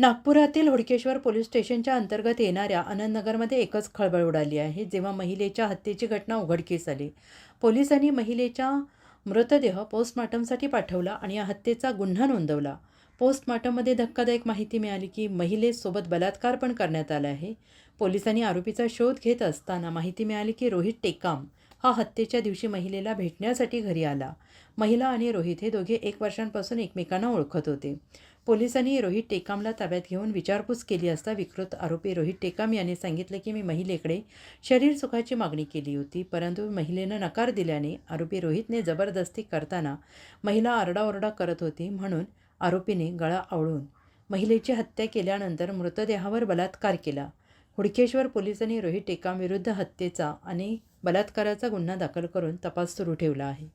नागपुरातील हुडकेश्वर पोलीस स्टेशनच्या अंतर्गत येणाऱ्या आनंदनगरमध्ये एकच खळबळ उडाली आहे, जेव्हा महिलेच्या हत्येची घटना उघडकीस आली. पोलिसांनी महिलेचा मृतदेह पोस्टमार्टमसाठी पाठवला आणि या हत्येचा गुन्हा नोंदवला. पोस्टमार्टममध्ये धक्कादायक माहिती मिळाली की महिलेसोबत बलात्कार पण करण्यात आला आहे. पोलिसांनी आरोपीचा शोध घेत असताना माहिती मिळाली की रोहित टेकाम हा हत्येच्या दिवशी महिलेला भेटण्यासाठी घरी आला. महिला आणि रोहित हे दोघे 1 वर्षांपासून एकमेकांना ओळखत होते. पोलिसांनी रोहित टेकामला ताब्यात घेऊन विचारपूस केली असता विकृत आरोपी रोहित टेकाम यांनी सांगितले की मी महिलेकडे शरीर सुखाची मागणी केली होती, परंतु महिलेनं नकार दिल्याने आरोपी रोहितने जबरदस्ती करताना महिला आरडाओरडा करत होती, म्हणून आरोपीने गळा आवळून महिलेची हत्या केल्यानंतर मृतदेहावर बलात्कार केला. हुडकेश्वर पोलिसांनी रोहित टेकाम विरुद्ध हत्येचा आणि बलात्काराचा गुन्हा दाखल करून तपास सुरू ठेवला आहे.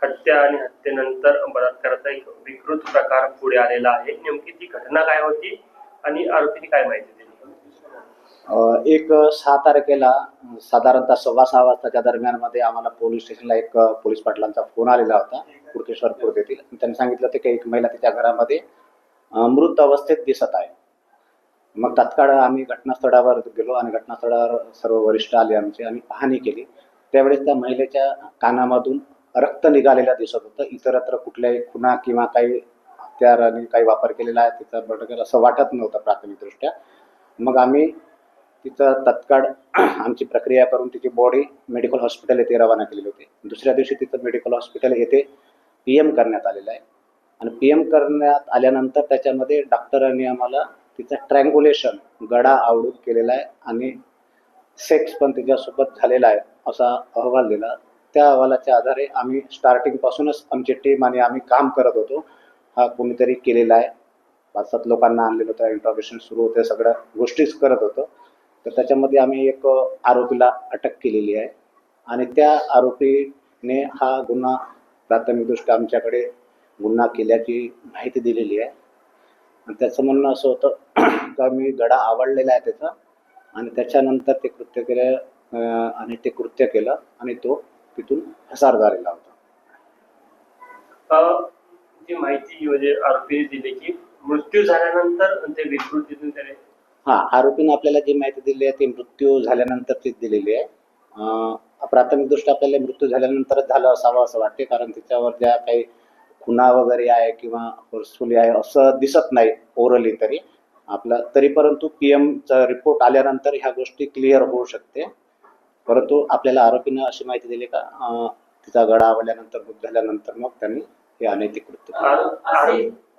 हत्या आणि हत्येनंतर बलात्काराचा एक विकृत प्रकार पुढे आलेला आहे. नेमकी ती घटना काय होती आणि आरोपीने काय माहिती दिली? एक 6 तारखेला साधारणतः 6:15 वाजताच्या दरम्यान मध्ये आम्हाला पोलीस स्टेशनला एक पोलीस पाटलांचा फोन आलेला होता हुडकेश्वर पूर्व येथील. त्यांनी सांगितलं होतं की एक महिला तिच्या घरामध्ये मृत अवस्थेत दिसत आहे. मग तात्काळ आम्ही घटनास्थळावर गेलो आणि घटनास्थळावर सर्व वरिष्ठ आले आमचे आणि पाहणी केली. त्यावेळेस त्या महिलेच्या कानामधून रक्त निघालेलं दिसत होतं. इतरत्र कुठल्याही खुणा किंवा काही हत्याराने काही वापर केलेला आहे तिचा बळगेल असं वाटत नव्हतं प्राथमिकदृष्ट्या. मग आम्ही तिचं तत्काळ आमची प्रक्रिया करून तिची बॉडी मेडिकल हॉस्पिटल येथे रवाना केलेली होती. दुसऱ्या दिवशी तिचं मेडिकल हॉस्पिटल येथे PM करण्यात आलेलं आहे आणि PM करण्यात आल्यानंतर त्याच्यामध्ये डॉक्टरांनी आम्हाला तिचं ट्रँग्युलेशन गळा आवळून केलेला आहे आणि सेक्स पण तिच्यासोबत झालेला आहे असा अहवाल दिला. त्या अहवालाच्या आधारे आम्ही स्टार्टिंगपासूनच आमची टीम आणि आम्ही काम करत होतो. हा कोणीतरी केलेला आहे. 5-7 लोकांना आणलेलं होतं, इंट्रोगेशन सुरू होते, सगळ्या गोष्टीच करत होतो. तर त्याच्यामध्ये आम्ही एक आरोपीला अटक केलेली आहे आणि त्या आरोपीने हा गुन्हा प्राथमिकदृष्ट्या आमच्याकडे गुन्हा केल्याची माहिती दिलेली आहे. आणि त्याचं म्हणणं असं होतं का मी गळा आवळलेला आहे त्याचा आणि त्याच्यानंतर ते कृत्य केलं आणि ते कृत्य केलं आणि तो तिथून पसार झालेला होता. जी माहिती म्हणजे आरोपीने दिली की मृत्यू झाल्यानंतर ते विकृत तिथून त्याने आरोपीने आपल्याला जी माहिती दिली आहे ती मृत्यू झाल्यानंतर तीच दिलेली आहे. प्राथमिकदृष्ट्या आपल्याला मृत्यू झाल्यानंतरच झालं असावं असं वाटते, कारण त्याच्यावर ज्या काही खुणा वगैरे आहे किंवा फोर्सफुली आहे असं दिसत नाही ओरली तरी आपला तरी, परंतु PMचा रिपोर्ट आल्यानंतर ह्या गोष्टी क्लिअर होऊ शकते. परंतु आपल्याला आरोपीनं अशी माहिती दिली का तिचा गळा आवळल्यानंतर मृत झाल्यानंतर मग त्यांनी हे अनैतिक कृत्य.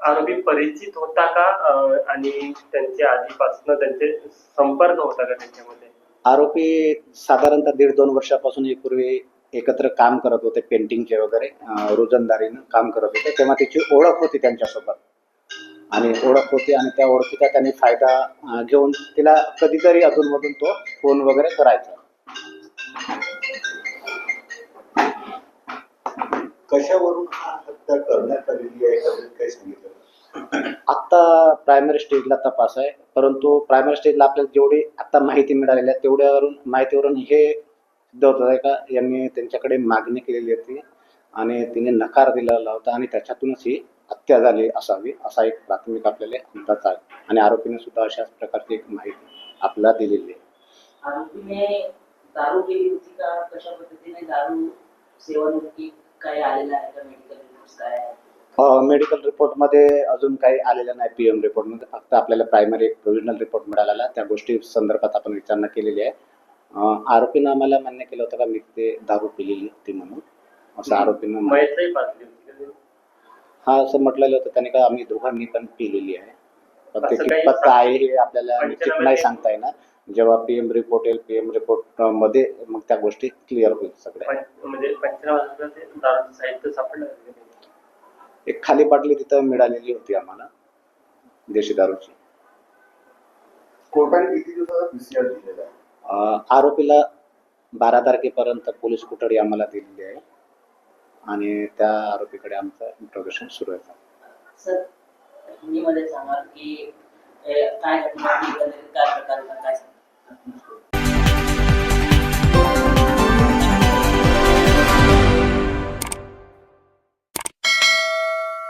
आरोपी परिचित होता का आणि त्यांच्या आधीपासून त्यांचे संपर्क होता का त्यांच्यामध्ये? आरोपी साधारणतः 1.5-2 वर्षापासून पूर्वी एकत्र काम करत होते, पेंटिंगचे वगैरे रोजंदारीनं काम करत होते. तेव्हा त्याची ओळख होती त्यांच्यासोबत आणि ओळख होती आणि त्या ओळखीचा त्यांनी फायदा घेऊन तिला कधीतरी अधूनमधून तो फोन वगैरे करायचा. कशावरून हत्या करण्यात आलेली आहे काय सांगितलं? आता प्रायमरी स्टेजला तपास आहे, परंतु प्रायमरी स्टेजला आपल्याला जेवढी आता माहिती मिळालेली आहे तेवढ्यावरून माहितीवरून हे सिद्ध होत आहे का यांनी त्यांच्याकडे मागणी केलेली होती आणि तिने नकार दिलेला होता आणि त्याच्यातूनच ही हत्या झाली असावी असा एक प्राथमिक आपल्याला अंदाज आहे. आणि आरोपीने सुद्धा अशाच प्रकारची एक माहिती आपल्याला दिलेली आहे. आरोपीने दारू केली होती का, कशा पद्धतीने दारू सेवन होती, काय आलेलं आहे का मेडिकल रिपोर्ट काय आहे? मेडिकल रिपोर्टमध्ये अजून काही आलेलं नाही. PM रिपोर्टमध्ये फक्त आपल्याला प्रायमरी एक प्रोव्हिजनल रिपोर्ट मिळालेला, त्या गोष्टी संदर्भात आपण विचारणा केलेली आहे. आरोपीनं आम्हाला मान्य केलं होतं का मी ते दारू पिलेली होती म्हणून, असं आरोपीनं असं म्हटलेलं होतं त्याने का आम्ही दोघांनी पण पिलेली आहे. पण ते कितपत आहे हे आपल्याला निश्चित नाही सांगता येणार. जेव्हा PM रिपोर्ट येईल PM रिपोर्ट मध्ये मग त्या गोष्टी क्लिअर होईल सगळ्या. म्हणजे दारूचं साहित्य सापडलं? एक खाली बाटली तिथं मिळालेली होती आम्हाला देशी दारूची. कोर्टाने किती दिवसाचा PCR दिलेला आहे? आरोपीला 12 तारखेपर्यंत पोलीस कोठडी आम्हाला दिलेली आहे आणि त्या आरोपीकडे आमचं इंट्रोगेशन सुरू आहे. सर, हिंदीमध्ये सांगा की काय घटना घडली, काय प्रकार काय